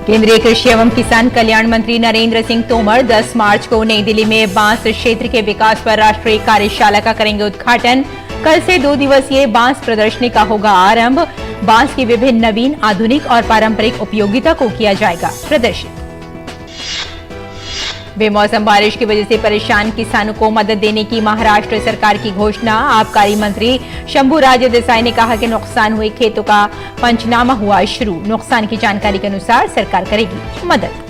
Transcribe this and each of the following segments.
केंद्रीय कृषि एवं किसान कल्याण मंत्री नरेंद्र सिंह तोमर 10 मार्च को नई दिल्ली में बांस क्षेत्र के विकास पर राष्ट्रीय कार्यशाला का करेंगे उद्घाटन। कल से 2 दिवसीय बांस प्रदर्शनी का होगा आरंभ। बांस की विभिन्न नवीन, आधुनिक और पारंपरिक उपयोगिता को किया जाएगा प्रदर्शित। बेमौसम बारिश की वजह से परेशान किसानों को मदद देने की महाराष्ट्र सरकार की घोषणा। आबकारी मंत्री शंभूराज देसाई ने कहा कि नुकसान हुए खेतों का पंचनामा हुआ शुरू। नुकसान की जानकारी के अनुसार सरकार करेगी मदद।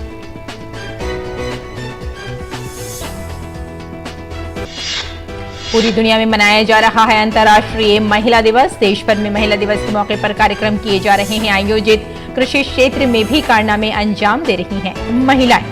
पूरी दुनिया में मनाया जा रहा है अंतर्राष्ट्रीय महिला दिवस। देश भर में महिला दिवस के मौके पर कार्यक्रम किए जा रहे हैं आयोजित। कृषि क्षेत्र में भी कारनामे अंजाम दे रही हैं महिलाएं।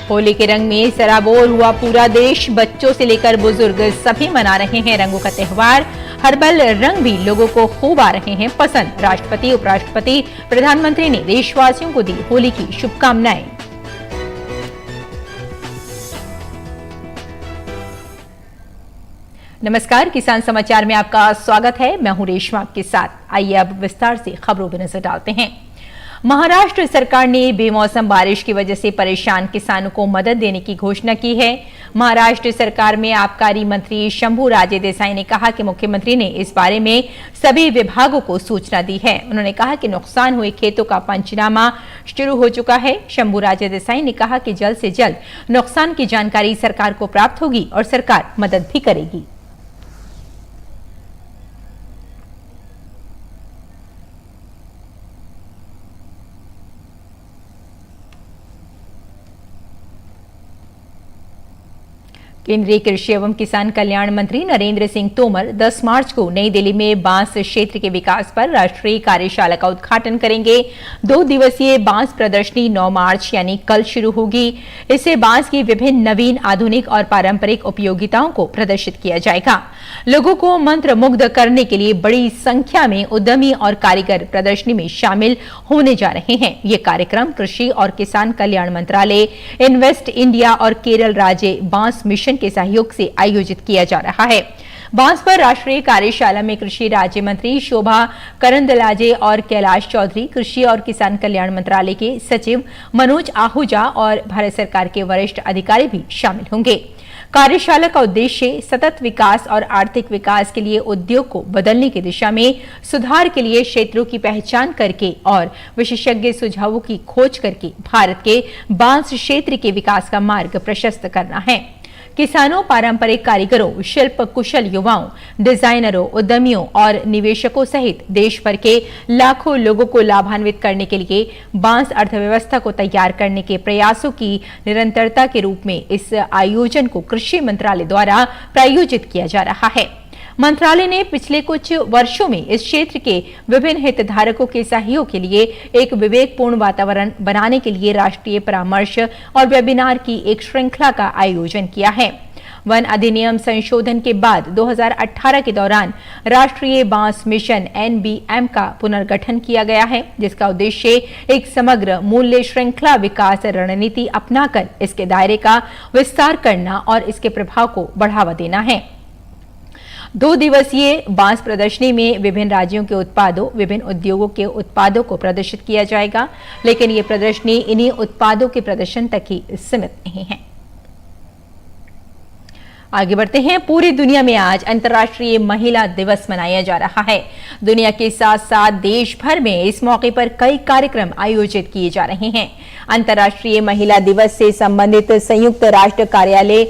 होली के रंग में सराबोर हुआ पूरा देश। बच्चों से लेकर बुजुर्ग सभी मना रहे हैं रंगों का त्योहार। हर्बल रंग भी लोगों को खूब आ रहे हैं पसंद। राष्ट्रपति, उपराष्ट्रपति, प्रधानमंत्री ने देशवासियों को दी होली की शुभकामनाएं। नमस्कार, किसान समाचार में आपका स्वागत है। मैं हूं रेशमा आपके साथ। आइए अब विस्तार से खबरों पर नजर डालते हैं। महाराष्ट्र सरकार ने बेमौसम बारिश की वजह से परेशान किसानों को मदद देने की घोषणा की है। महाराष्ट्र सरकार में आबकारी मंत्री शंभूराज देसाई ने कहा कि मुख्यमंत्री ने इस बारे में सभी विभागों को सूचना दी है। उन्होंने कहा कि नुकसान हुए खेतों का पंचनामा शुरू हो चुका है। शंभूराज देसाई ने कहा कि जल्द से जल्द नुकसान की जानकारी सरकार को प्राप्त होगी और सरकार मदद भी करेगी। केंद्रीय कृषि एवं किसान कल्याण मंत्री नरेंद्र सिंह तोमर 10 मार्च को नई दिल्ली में बांस क्षेत्र के विकास पर राष्ट्रीय कार्यशाला का उद्घाटन करेंगे। 2 दिवसीय बांस प्रदर्शनी 9 मार्च यानी कल शुरू होगी। इससे बांस की विभिन्न नवीन, आधुनिक और पारंपरिक उपयोगिताओं को प्रदर्शित किया जाएगा। लोगों को मंत्रमुग्ध करने के लिए बड़ी संख्या में उद्यमी और कारीगर प्रदर्शनी में शामिल होने जा रहे हैं। ये कार्यक्रम कृषि और किसान कल्याण मंत्रालय, इन्वेस्ट इंडिया और केरल राज्य बांस मिशन के सहयोग से आयोजित किया जा रहा है। बांस पर राष्ट्रीय कार्यशाला में कृषि राज्य मंत्री शोभा करंदलाजे और कैलाश चौधरी, कृषि और किसान कल्याण मंत्रालय के सचिव मनोज आहूजा और भारत सरकार के वरिष्ठ अधिकारी भी शामिल होंगे। कार्यशाला का उद्देश्य सतत विकास और आर्थिक विकास के लिए उद्योग को बदलने की दिशा में सुधार के लिए क्षेत्रों की पहचान करके और विशेषज्ञ सुझावों की खोज करके भारत के बांस क्षेत्र के विकास का मार्ग प्रशस्त करना है। किसानों, पारंपरिक कारीगरों, शिल्प कुशल युवाओं, डिजाइनरों, उद्यमियों और निवेशकों सहित देश भर के लाखों लोगों को लाभान्वित करने के लिए बांस अर्थव्यवस्था को तैयार करने के प्रयासों की निरंतरता के रूप में इस आयोजन को कृषि मंत्रालय द्वारा प्रायोजित किया जा रहा है। मंत्रालय ने पिछले कुछ वर्षों में इस क्षेत्र के विभिन्न हितधारकों के सहयोग के लिए एक विवेकपूर्ण वातावरण बनाने के लिए राष्ट्रीय परामर्श और वेबिनार की एक श्रृंखला का आयोजन किया है। वन अधिनियम संशोधन के बाद 2018 के दौरान राष्ट्रीय बांस मिशन NBM का पुनर्गठन किया गया है, जिसका उद्देश्य एक समग्र मूल्य श्रृंखला विकास रणनीति अपनाकर इसके दायरे का विस्तार करना और इसके प्रभाव को बढ़ावा देना है। 2 दिवसीय बांस प्रदर्शनी में विभिन्न राज्यों के उत्पादों, विभिन्न उद्योगों के उत्पादों को प्रदर्शित किया जाएगा, लेकिन ये प्रदर्शनी इन्हीं उत्पादों के प्रदर्शन तक ही सीमित नहीं है। आगे बढ़ते हैं। पूरी दुनिया में आज अंतर्राष्ट्रीय महिला दिवस मनाया जा रहा है। दुनिया के साथ साथ देश भर में इस मौके पर कई कार्यक्रम आयोजित किए जा रहे हैं। अंतर्राष्ट्रीय महिला दिवस से संबंधित संयुक्त राष्ट्र कार्यालय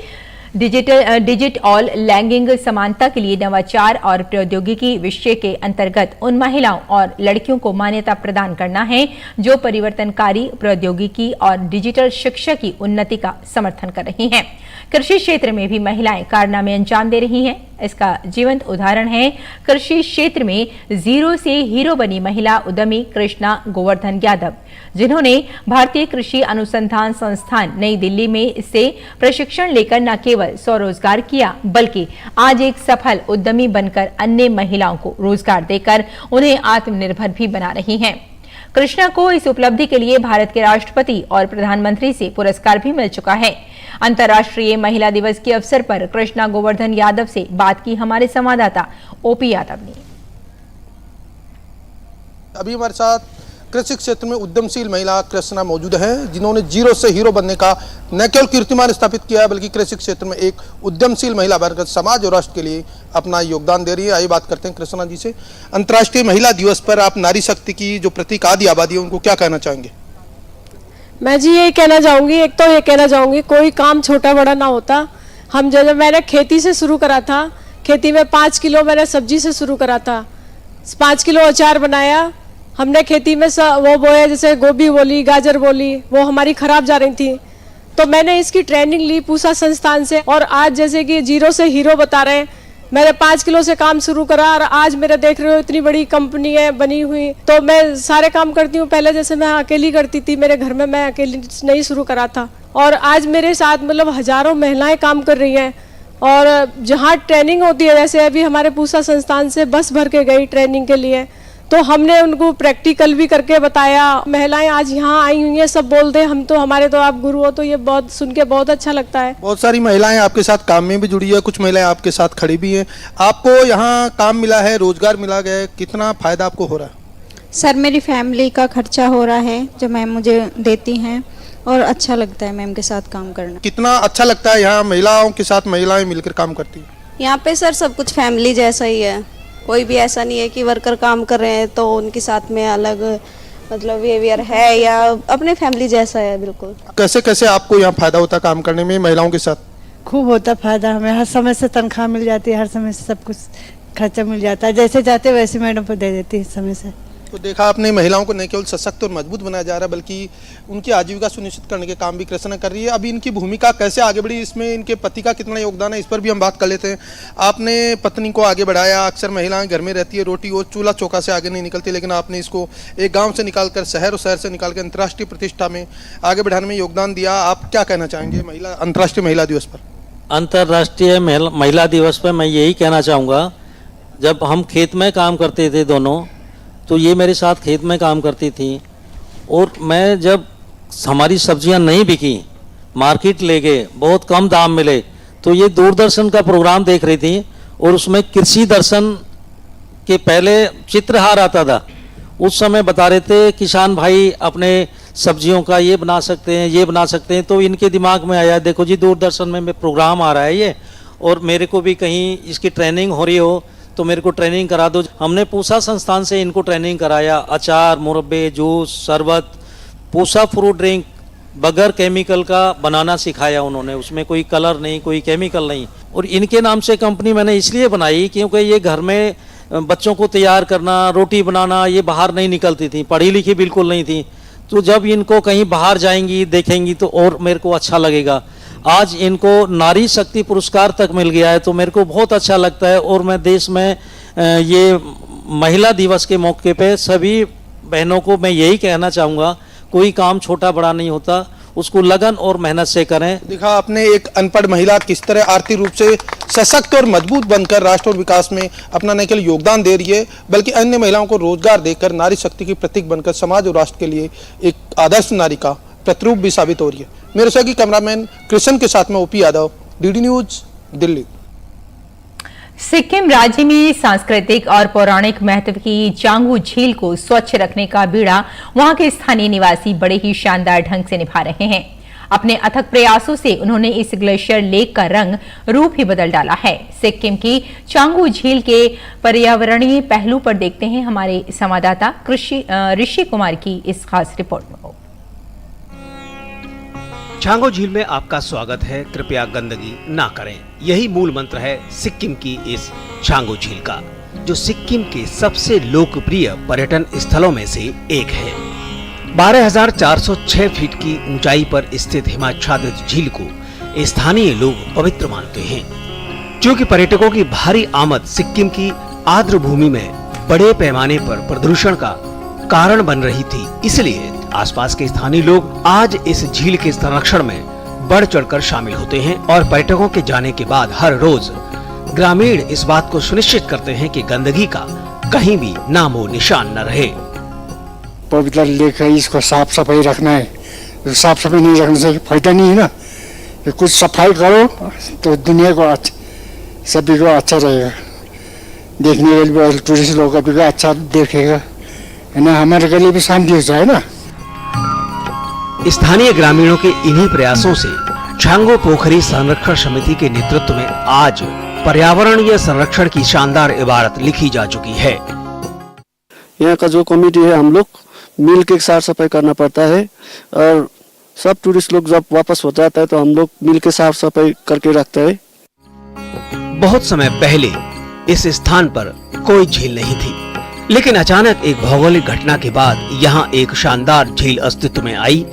डिजिट ऑल लैंगिक समानता के लिए नवाचार और प्रौद्योगिकी विषय के अंतर्गत उन महिलाओं और लड़कियों को मान्यता प्रदान करना है जो परिवर्तनकारी प्रौद्योगिकी और डिजिटल शिक्षा की उन्नति का समर्थन कर रही हैं। कृषि क्षेत्र में भी महिलाएं कारनामे अंजाम दे रही हैं। इसका जीवंत उदाहरण है कृषि क्षेत्र में जीरो से हीरो बनी महिला उद्यमी कृष्णा गोवर्धन यादव, जिन्होंने भारतीय कृषि अनुसंधान संस्थान नई दिल्ली में से प्रशिक्षण लेकर न केवल स्वरोजगार किया बल्कि आज एक सफल उद्यमी बनकर अन्य महिलाओं को रोजगार देकर उन्हें आत्मनिर्भर भी बना रही हैं। कृष्णा को इस उपलब्धि के लिए भारत के राष्ट्रपति और प्रधानमंत्री से पुरस्कार भी मिल चुका है। अंतर्राष्ट्रीय महिला दिवस के अवसर पर कृष्णा गोवर्धन यादव से बात की हमारे संवाददाता ओपी यादव ने। अभी हमारे साथ कृषि क्षेत्र में उद्यमशील महिला कृष्णा मौजूद है, जिन्होंने जीरो से हीरो बनने का न केवल कीर्तिमान स्थापित किया है, बल्कि कृषि क्षेत्र में एक उद्यमशील महिला बनकर समाज और राष्ट्र के लिए अपना योगदान दे रही है। आइए बात करते हैं कृष्णा जी से। अंतर्राष्ट्रीय महिला दिवस पर आप नारी शक्ति की जो प्रतीक आदि आबादी है, उनको क्या कहना चाहेंगे? मैं जी ये कहना चाहूँगी, एक तो ये कहना चाहूँगी कोई काम छोटा बड़ा ना होता। हम जब मैंने खेती से शुरू करा था, खेती में 5 किलो मैंने सब्जी से शुरू करा था, 5 किलो अचार बनाया हमने खेती में। वो बोए, जैसे गोभी बोली, गाजर बोली, वो हमारी खराब जा रही थी, तो मैंने इसकी ट्रेनिंग ली पूसा संस्थान से। और आज जैसे कि जीरो से हीरो बता रहे हैं, मैंने 5 किलो से काम शुरू करा और आज मेरे देख रहे हो इतनी बड़ी कंपनी है बनी हुई। तो मैं सारे काम करती हूँ। पहले जैसे मैं अकेली करती थी, मेरे घर में मैं अकेली नहीं शुरू करा था, और आज मेरे साथ मतलब हजारों महिलाएं काम कर रही हैं। और जहाँ ट्रेनिंग होती है, जैसे अभी हमारे पूसा संस्थान से बस भर के गई ट्रेनिंग के लिए, तो हमने उनको प्रैक्टिकल भी करके बताया। महिलाएं आज यहाँ आई हुई हैं, सब बोलते हैं हम तो, हमारे तो आप गुरु हो, तो ये बहुत सुन के बहुत अच्छा लगता है। बहुत सारी महिलाएं आपके साथ काम में भी जुड़ी है, कुछ महिलाएं आपके साथ खड़ी भी हैं। आपको यहाँ काम मिला है, रोजगार मिला गया, कितना फायदा आपको हो रहा है? सर मेरी फैमिली का खर्चा हो रहा है जो मैम मुझे देती हैं, और अच्छा लगता है मैम के साथ काम करना। कितना अच्छा लगता है यहाँ महिलाओं के साथ महिलाएं मिलकर काम करती हैं? यहाँ पे सर सब कुछ फैमिली जैसा ही है, कोई भी ऐसा नहीं है कि वर्कर काम कर रहे हैं तो उनके साथ में अलग मतलब बिहेवियर है, या अपने फैमिली जैसा है बिल्कुल। कैसे कैसे आपको यहाँ फायदा होता है काम करने में महिलाओं के साथ? खूब होता फायदा, हमें हर समय से तनख्वाह मिल जाती है, हर समय से सब कुछ खर्चा मिल जाता है, जैसे चाहते वैसे मैडम को दे देती है समय से। तो देखा आपने, महिलाओं को न केवल सशक्त और मजबूत बनाया जा रहा है, बल्कि उनकी आजीविका सुनिश्चित करने के काम भी कृष्णा कर रही है। अभी इनकी भूमिका कैसे आगे बढ़ी, इसमें इनके पति का कितना योगदान है, इस पर भी हम बात कर लेते हैं। आपने पत्नी को आगे बढ़ाया। अक्सर महिलाएं घर में रहती है, रोटी और चूल्हा चौका से आगे नहीं निकलती, लेकिन आपने इसको एक गाँव से निकालकर शहर और शहर से निकाल कर अंतर्राष्ट्रीय प्रतिष्ठा में आगे बढ़ाने में योगदान दिया। आप क्या कहना चाहेंगे अंतर्राष्ट्रीय महिला दिवस पर? अंतर्राष्ट्रीय महिला दिवस पर मैं यही कहना चाहूँगा, जब हम खेत में काम करते थे दोनों, तो ये मेरे साथ खेत में काम करती थी, और मैं जब हमारी सब्जियां नहीं बिकी, मार्केट ले गए, बहुत कम दाम मिले, तो ये दूरदर्शन का प्रोग्राम देख रही थी, और उसमें कृषि दर्शन के पहले चित्रहार आता था। उस समय बता रहे थे किसान भाई अपने सब्जियों का ये बना सकते हैं, ये बना सकते हैं। तो इनके दिमाग में आया, देखो जी दूरदर्शन में प्रोग्राम आ रहा है ये, और मेरे को भी कहीं इसकी ट्रेनिंग हो रही हो तो मेरे को ट्रेनिंग करा दो। हमने पूसा संस्थान से इनको ट्रेनिंग कराया, अचार, मुरब्बे, जूस, शरबत, पूसा फ्रूट ड्रिंक बगैर केमिकल का बनाना सिखाया उन्होंने। उसमें कोई कलर नहीं, कोई केमिकल नहीं। और इनके नाम से कंपनी मैंने इसलिए बनाई क्योंकि ये घर में बच्चों को तैयार करना, रोटी बनाना, ये बाहर नहीं निकलती थी, पढ़ी लिखी बिल्कुल नहीं थी। तो जब इनको कहीं बाहर जाएंगी, देखेंगी, तो और मेरे को अच्छा लगेगा। आज इनको नारी शक्ति पुरस्कार तक मिल गया है, तो मेरे को बहुत अच्छा लगता है। और मैं देश में ये महिला दिवस के मौके पे सभी बहनों को मैं यही कहना चाहूँगा, कोई काम छोटा बड़ा नहीं होता, उसको लगन और मेहनत से करें। देखा आपने एक अनपढ़ महिला किस तरह आर्थिक रूप से सशक्त और मजबूत बनकर राष्ट्र और विकास में अपना न केवल योगदान दे रही है, बल्कि अन्य महिलाओं को रोजगार देकर नारी शक्ति की प्रतीक बनकर समाज और राष्ट्र के लिए एक आदर्श नारी का प्रतिरूप भी साबित हो रही है। मेरे सहयोगी कैमरामैन कृष्ण के साथ में OP Yadav, DD news, Delhi. Sikkim राज्य में सांस्कृतिक और पौराणिक महत्व की चांगू झील को स्वच्छ रखने का बीड़ा वहां के स्थानीय निवासी बड़े ही शानदार ढंग से निभा रहे हैं। अपने अथक प्रयासों से उन्होंने इस ग्लेशियर लेक का रंग रूप ही बदल डाला है। सिक्किम की चांगू झील के पर्यावरणीय पहलू पर देखते हैं हमारे संवाददाता ऋषि कुमार की इस खास रिपोर्ट में। चांगू झील में आपका स्वागत है, कृपया गंदगी ना करें, यही मूल मंत्र है सिक्किम की इस चांगू झील का, जो सिक्किम के सबसे लोकप्रिय पर्यटन स्थलों में से एक है। 12,406 फीट की ऊंचाई पर स्थित हिमाच्छादित झील को स्थानीय लोग पवित्र मानते हैं। क्योंकि पर्यटकों की भारी आमद सिक्किम की आर्द्र भूमि में बड़े पैमाने पर प्रदूषण का कारण बन रही थी, इसलिए आसपास के स्थानीय लोग आज इस झील के संरक्षण में बढ़ चढ़कर शामिल होते हैं और पर्यटकों के जाने के बाद हर रोज ग्रामीण इस बात को सुनिश्चित करते हैं कि गंदगी का कहीं भी नामो निशान न रहे। पवित्र लेक है, इसको साफ सफाई रखना है। साफ सफाई नहीं रखने से फायदा नहीं है ना। कुछ सफाई करो तो दुनिया को सभी को अच्छा रहेगा, देखने वाले टूरिस्ट लोग भी अच्छा देखेगा, है ना। हमारे गले भी शांति हो जाए ना। स्थानीय ग्रामीणों के इन्हीं प्रयासों से छांगो पोखरी संरक्षण समिति के नेतृत्व में आज पर्यावरणीय संरक्षण की शानदार इबारत लिखी जा चुकी है। यहाँ का जो कमेटी है, हम लोग मिल के साफ सफाई करना पड़ता है और सब टूरिस्ट लोग जब वापस हो जाता है तो हम लोग मिल के साफ सफाई करके रखते हैं। बहुत समय पहले इस स्थान पर कोई झील नहीं थी, लेकिन अचानक एक भौगोलिक घटना के बाद यहाँ एक शानदार झील अस्तित्व में आई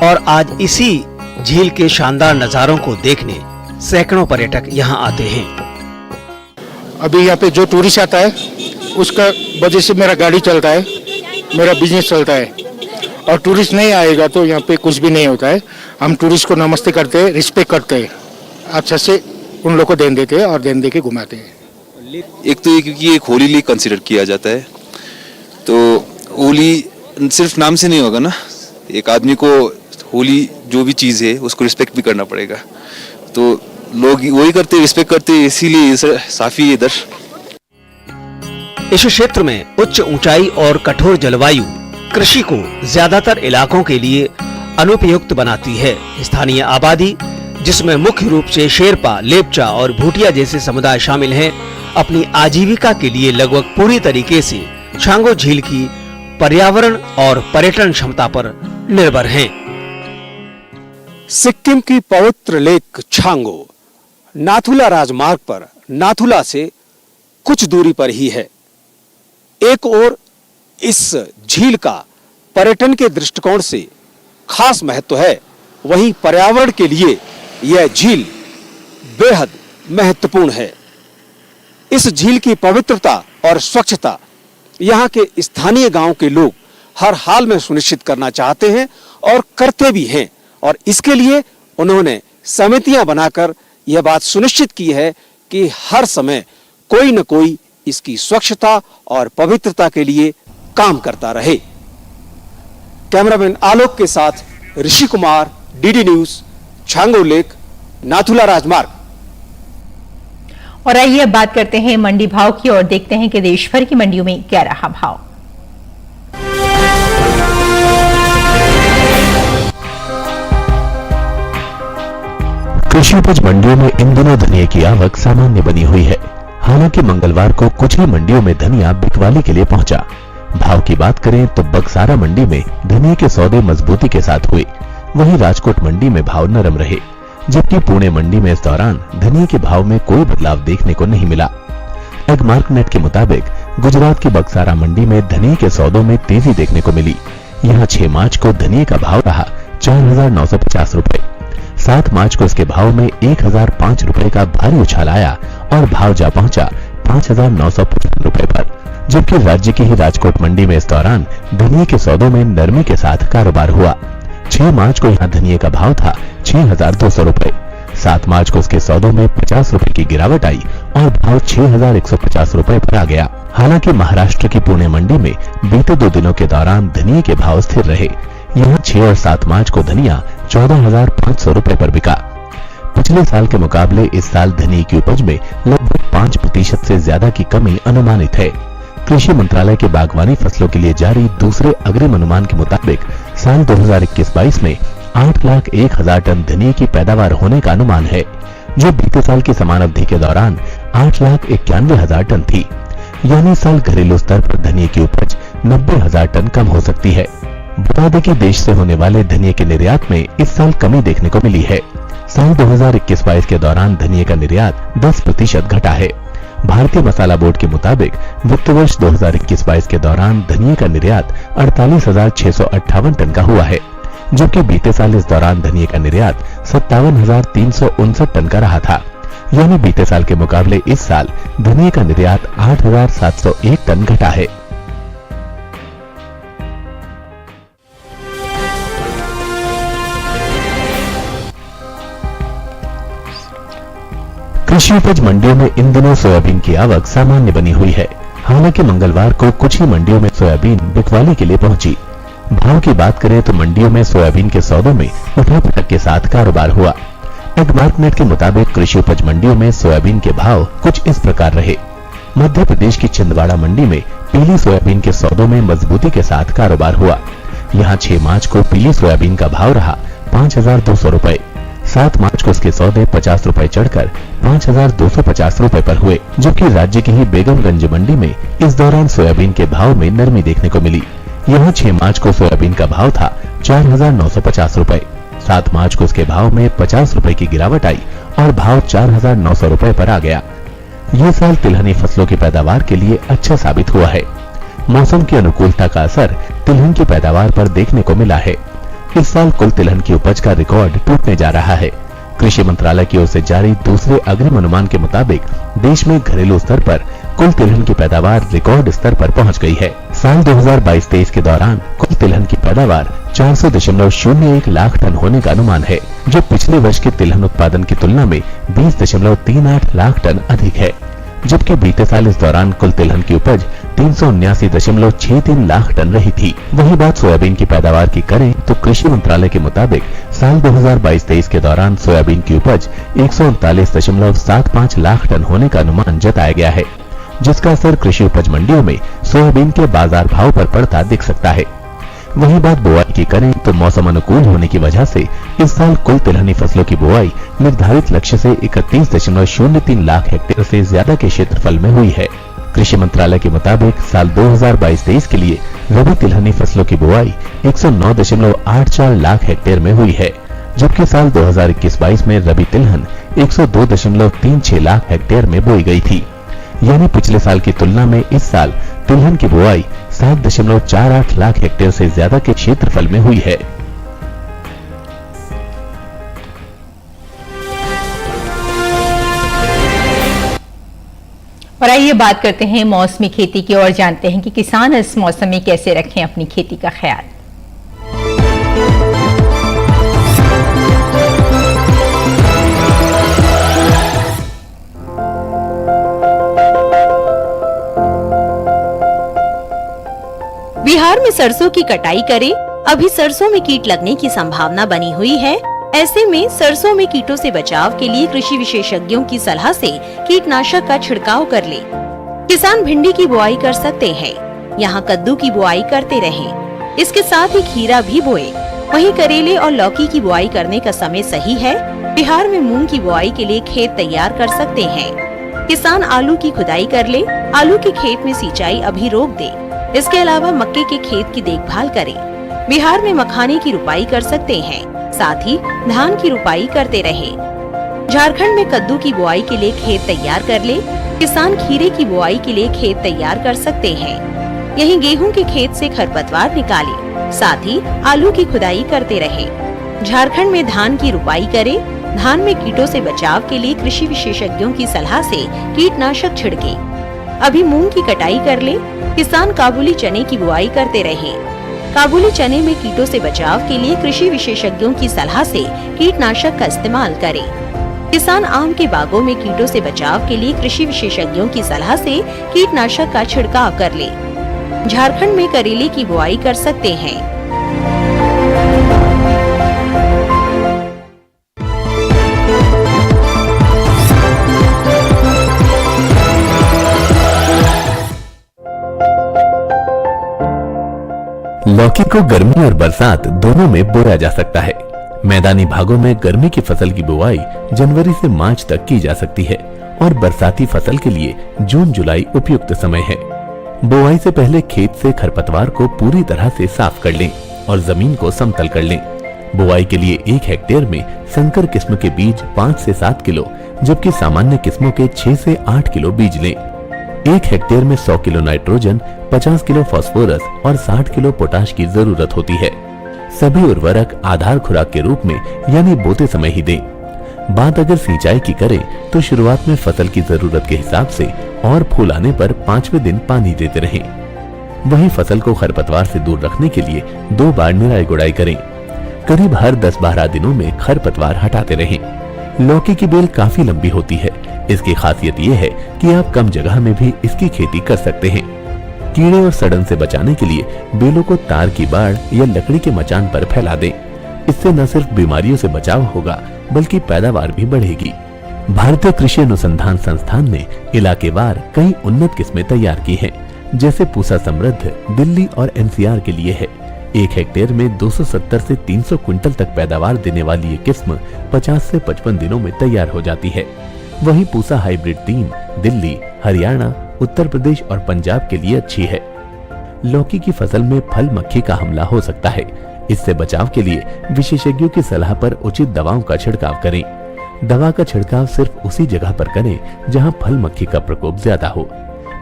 और आज इसी झील के शानदार नजारों को देखने सैकड़ों पर्यटक यहाँ आते हैं। अभी यहाँ पे जो टूरिस्ट आता है उसका वजह से मेरा गाड़ी चलता है, मेरा बिजनेस चलता है। और टूरिस्ट नहीं आएगा तो यहाँ पे कुछ भी नहीं होता है। हम टूरिस्ट को नमस्ते करते हैं, रिस्पेक्ट करते हैं, अच्छा से उन लोग को देन देते हैं और देन दे के घुमाते हैं। एक तो ये क्योंकि एक होली लीग कंसीडर किया जाता है, तो होली सिर्फ नाम से नहीं होगा ना, एक आदमी को होली जो भी चीज़ है उसको रिस्पेक्ट भी करना पड़ेगा। तो लोग वही करते, रिस्पेक्ट करते, इसीलिए साफी इधर। इस क्षेत्र में उच्च ऊंचाई और कठोर जलवायु कृषि को ज्यादातर इलाकों के लिए अनुपयुक्त बनाती है। स्थानीय आबादी, जिसमें मुख्य रूप से शेरपा, लेपचा और भूटिया जैसे समुदाय शामिल हैं, अपनी आजीविका के लिए लगभग पूरी तरीके से छांगो झील की पर्यावरण और पर्यटन क्षमता पर निर्भर हैं। सिक्किम की पवित्र लेक छांगो नाथुला राजमार्ग पर नाथुला से कुछ दूरी पर ही है। एक ओर इस झील का पर्यटन के दृष्टिकोण से खास महत्व है, वहीं पर्यावरण के लिए यह झील बेहद महत्वपूर्ण है। इस झील की पवित्रता और स्वच्छता यहाँ के स्थानीय गांव के लोग हर हाल में सुनिश्चित करना चाहते हैं और करते भी हैं, और इसके लिए उन्होंने समितियां बनाकर यह बात सुनिश्चित की है कि हर समय कोई न कोई इसकी स्वच्छता और पवित्रता के लिए काम करता रहे। कैमरामैन आलोक के साथ Rishi Kumar, DD news, Changu lake, Nathula राजमार्ग। और आइए अब बात करते हैं मंडी भाव की और देखते हैं कि देश भर की मंडियों में क्या रहा भाव। कृषि उपज मंडियों में इन दिनों धनिया की आवक सामान्य बनी हुई है। हालांकि मंगलवार को कुछ ही मंडियों में धनिया बिकवाली के लिए पहुंचा। भाव की बात करें तो बक्सारा मंडी में धनिया के सौदे मजबूती के साथ हुए, वहीं राजकोट मंडी में भाव नरम रहे, जबकि पुणे मंडी में इस दौरान धनिया के भाव में कोई बदलाव देखने को नहीं मिला। एग मार्केट के मुताबिक गुजरात की बक्सारा मंडी में धनिया के सौदों में तेजी देखने को मिली। यहाँ 6 मार्च को धनिया का भाव रहा 4,950 रुपए। 7 मार्च को इसके भाव में 1,005 रुपए का भारी उछाल आया और भाव जा पहुंचा 5,955 रुपए पर, जबकि राज्य की ही राजकोट मंडी में इस दौरान धनिया के सौदों में नरमी के साथ कारोबार हुआ। 6 मार्च को यहाँ धनिया का भाव था 6,200 रुपए। 7 मार्च को इसके सौदों में 50 रुपए की गिरावट आई और भाव 6,150 रुपए पर आ गया। हालांकि महाराष्ट्र की पुणे मंडी में बीते 2 दिनों के दौरान धनिया के भाव स्थिर रहे। यहाँ 6 और 7 मार्च को धनिया 14,500 रुपए पर बिका। पिछले साल के मुकाबले इस साल धनिया की उपज में लगभग 5% से ज्यादा की कमी अनुमानित है। कृषि मंत्रालय के बागवानी फसलों के लिए जारी दूसरे अग्रिम अनुमान के मुताबिक साल 2021-22 में 8,01,000 टन धनिया की पैदावार होने का अनुमान है, जो बीते साल की समान अवधि के दौरान 8,91,000 टन थी। यानी इस साल घरेलू स्तर पर धनिया की उपज 90,000 टन कम हो सकती है। बता दें कि देश से होने वाले धनिया के निर्यात में इस साल कमी देखने को मिली है। साल 2021-22 के दौरान धनिया का निर्यात 10% घटा है। भारतीय मसाला बोर्ड के मुताबिक वित्त वर्ष 2021-22 के दौरान धनिया का निर्यात 48,658 टन का हुआ है, जबकि बीते साल इस दौरान धनिया का निर्यात 57,359 टन का रहा था। यानी बीते साल के मुकाबले इस साल धनिया का निर्यात 8,701 टन घटा है। कृषि उपज मंडियों में इन दिनों सोयाबीन की आवक सामान्य बनी हुई है। हालांकि मंगलवार को कुछ ही मंडियों में सोयाबीन बिकवाली के लिए पहुंची। भाव की बात करें तो मंडियों में सोयाबीन के सौदों में उठापटक के साथ कारोबार हुआ। एग्मार्कनेट के मुताबिक कृषि उपज मंडियों में सोयाबीन के भाव कुछ इस प्रकार रहे। मध्य प्रदेश की छिंदवाड़ा मंडी में पीली सोयाबीन के सौदों में मजबूती के साथ कारोबार हुआ। यहाँ 6 मार्च को पीली सोयाबीन का भाव रहा 5,200 रुपए। 7 मार्च को इसके सौदे 50 रुपए चढ़कर 5,250 रुपए पर हुए, जबकि राज्य की ही बेगमगंज मंडी में इस दौरान सोयाबीन के भाव में नरमी देखने को मिली। यहाँ 6 मार्च को सोयाबीन का भाव था 4,950 रुपए। 7 मार्च को इसके भाव में 50 रुपए की गिरावट आई और भाव 4,900 रुपए पर आ गया। ये साल तिलहनी फसलों की पैदावार के लिए अच्छा साबित हुआ है। मौसम की अनुकूलता का असर तिलहन की पैदावार पर देखने को मिला है। इस साल कुल तिलहन की उपज का रिकॉर्ड टूटने जा रहा है। कृषि मंत्रालय की ओर से जारी दूसरे अग्रिम अनुमान के मुताबिक देश में घरेलू स्तर पर कुल तिलहन की पैदावार रिकॉर्ड स्तर पर पहुंच गई है। साल 2022-23 के दौरान कुल तिलहन की पैदावार 400.01 लाख टन होने का अनुमान है, जो पिछले वर्ष के तिलहन उत्पादन की तुलना में 20.38 लाख टन अधिक है। जबकि बीते साल इस दौरान कुल तिलहन की उपज 379.63 लाख टन रही थी। वही बात सोयाबीन की पैदावार की करें तो कृषि मंत्रालय के मुताबिक साल 2022-23 के दौरान सोयाबीन की उपज 139.75 लाख टन होने का अनुमान जताया गया है, जिसका असर कृषि उपज मंडियों में सोयाबीन के बाजार भाव पर पड़ता दिख सकता है। वही बात बुआई की करें तो मौसम अनुकूल होने की वजह से इस साल कुल तिलहनी फसलों की बुआई निर्धारित लक्ष्य से 31.03 लाख हेक्टेयर से ज्यादा के क्षेत्रफल में हुई है। कृषि मंत्रालय के मुताबिक साल 2022-23 के लिए रबी तिलहनी फसलों की बुआई 109.84 लाख हेक्टेयर में हुई है, जबकि साल 2021-22 में रबी तिलहन 102.36 लाख हेक्टेयर में बोई गई थी। यानी पिछले साल की तुलना में इस साल तिलहन की बुआई 7.48 लाख हेक्टेयर से ज्यादा के क्षेत्रफल में हुई है। और आइए बात करते हैं मौसमी खेती की और जानते हैं कि किसान इस मौसम में कैसे रखें अपनी खेती का ख्याल। बिहार में सरसों की कटाई करें। अभी सरसों में कीट लगने की संभावना बनी हुई है। ऐसे में सरसों में कीटों से बचाव के लिए कृषि विशेषज्ञों की सलाह से कीटनाशक का छिड़काव कर ले। किसान भिंडी की बुआई कर सकते हैं। यहाँ कद्दू की बुआई करते रहें। इसके साथ ही खीरा भी बोए। वहीं करेले और लौकी की बुआई करने का समय सही है। बिहार में मूंग की बुआई के लिए खेत तैयार कर सकते हैं। किसान आलू की खुदाई कर ले। आलू के खेत में सिंचाई अभी रोक दे। इसके अलावा मक्के के खेत की देखभाल करें। बिहार में मखाने की रुपाई कर सकते हैं। साथ ही धान की रुपाई करते रहें। झारखंड में कद्दू की बुआई के लिए खेत तैयार कर ले। किसान खीरे की बुआई के लिए खेत तैयार कर सकते हैं। यहीं गेहूं के खेत से खरपतवार निकाले। साथ ही आलू की खुदाई करते रहें। झारखंड में धान की रुपाई करें। धान में कीटों से बचाव के लिए कृषि विशेषज्ञों की सलाह से कीटनाशक छिड़के। अभी मूंग की कटाई कर ले। किसान काबुली चने की बुआई करते रहें। काबुली चने में कीटों से बचाव के लिए कृषि विशेषज्ञों की सलाह से कीटनाशक का इस्तेमाल करें। किसान आम के बागों में कीटों से बचाव के लिए कृषि विशेषज्ञों की सलाह से कीटनाशक का छिड़काव कर ले। झारखंड में करेले की बुआई कर सकते हैं। लौकी को गर्मी और बरसात दोनों में बोया जा सकता है। मैदानी भागों में गर्मी की फसल की बुआई जनवरी से मार्च तक की जा सकती है और बरसाती फसल के लिए जून जुलाई उपयुक्त समय है। बुआई से पहले खेत से खरपतवार को पूरी तरह से साफ कर लें और जमीन को समतल कर लें। बुआई के लिए 1 हेक्टेयर में संकर किस्म के बीज 5 से 7 किलो, जबकि सामान्य किस्मों के 6 से 8 किलो बीज लें। 1 हेक्टेयर में 100 किलो नाइट्रोजन, 50 किलो फास्फोरस और 60 किलो पोटाश की जरूरत होती है। सभी उर्वरक आधार खुराक के रूप में यानी बोते समय ही दें। बात अगर सिंचाई की करें तो शुरुआत में फसल की जरूरत के हिसाब से और फूल आने पर 5वें दिन पानी देते रहें। वहीं फसल को खरपतवार से दूर रखने के लिए 2 बार निराई गुड़ाई करें। करीब हर 10-12 दिनों में खरपतवार हटाते रहें। लौकी की बेल काफी लंबी होती है। इसकी खासियत ये है कि आप कम जगह में भी इसकी खेती कर सकते हैं। कीड़े और सड़न से बचाने के लिए बेलों को तार की बाड़ या लकड़ी के मचान पर फैला दें। इससे न सिर्फ बीमारियों से बचाव होगा बल्कि पैदावार भी बढ़ेगी। भारतीय कृषि अनुसंधान संस्थान ने इलाकेवार कई उन्नत किस्में तैयार की हैं, जैसे पूसा समृद्ध दिल्ली और एनसीआर के लिए है। 1 हेक्टेयर में 270 से 300 क्विंटल तक पैदावार देने वाली ये किस्म 50 से 55 दिनों में तैयार हो जाती है। वहीं पूसा हाइब्रिड 3 दिल्ली, हरियाणा, उत्तर प्रदेश और पंजाब के लिए अच्छी है। लौकी की फसल में फल मक्खी का हमला हो सकता है। इससे बचाव के लिए विशेषज्ञों की सलाह पर उचित दवाओं का छिड़काव करें। दवा का छिड़काव सिर्फ उसी जगह पर करें जहां फल मक्खी का प्रकोप ज्यादा हो।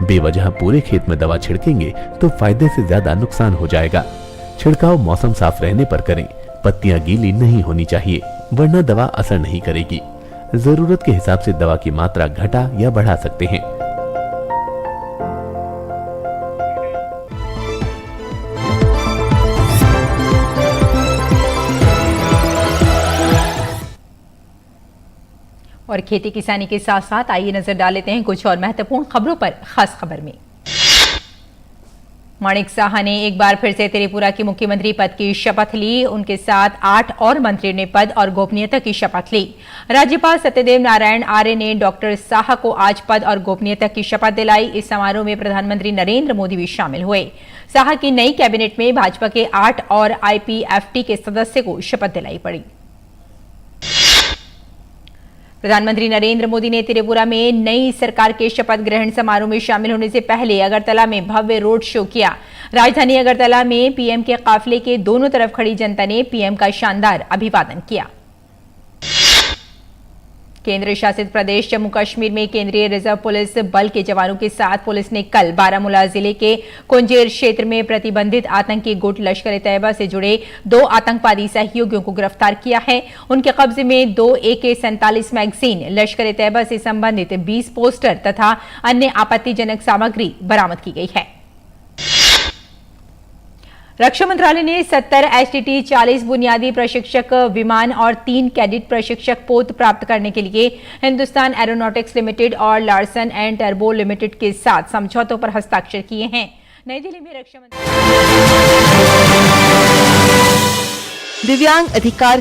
बेवजह पूरे खेत में दवा छिड़केंगे तो फायदे से ज्यादा नुकसान हो जाएगा। छिड़काव मौसम साफ रहने पर करें। पत्तियां गीली नहीं होनी चाहिए, वरना दवा असर नहीं करेगी। जरूरत के हिसाब से दवा की मात्रा घटा या बढ़ा सकते हैं। और खेती किसानी के साथ साथ आइए नजर डाल लेते हैं कुछ और महत्वपूर्ण खबरों पर। खास खबर में माणिक साहा ने एक बार फिर से त्रिपुरा की मुख्यमंत्री पद की शपथ ली। उनके साथ 8 और मंत्रियों ने पद और गोपनीयता की शपथ ली। राज्यपाल सत्यदेव नारायण आर्य ने डॉक्टर साहा को आज पद और गोपनीयता की शपथ दिलाई। इस समारोह में प्रधानमंत्री नरेंद्र मोदी भी शामिल हुए। साहा की नई कैबिनेट में भाजपा के 8 और IPFT के सदस्य को शपथ दिलाई पड़ी। प्रधानमंत्री नरेंद्र मोदी ने त्रिपुरा में नई सरकार के शपथ ग्रहण समारोह में शामिल होने से पहले अगरतला में भव्य रोड शो किया। राजधानी अगरतला में पीएम के काफिले के दोनों तरफ खड़ी जनता ने पीएम का शानदार अभिवादन किया। केंद्र शासित प्रदेश जम्मू कश्मीर में केंद्रीय रिजर्व पुलिस बल के जवानों के साथ पुलिस ने कल बारामूला जिले के कुंजेर क्षेत्र में प्रतिबंधित आतंकी गुट लश्कर ए तैयबा से जुड़े 2 आतंकवादी सहयोगियों को गिरफ्तार किया है। उनके कब्जे में 2 AK-47 मैगजीन, लश्कर ए तैयबा से संबंधित 20 पोस्टर तथा अन्य आपत्तिजनक सामग्री बरामद की गई है। रक्षा मंत्रालय ने 70 HTT 40 बुनियादी प्रशिक्षक विमान और 3 कैडेट प्रशिक्षक पोत प्राप्त करने के लिए हिंदुस्तान एरोनॉटिक्स लिमिटेड और लार्सन एंड टर्बो लिमिटेड के साथ समझौतों पर हस्ताक्षर किए हैं। नई दिल्ली में रक्षा मंत्री दिव्यांग अधिकार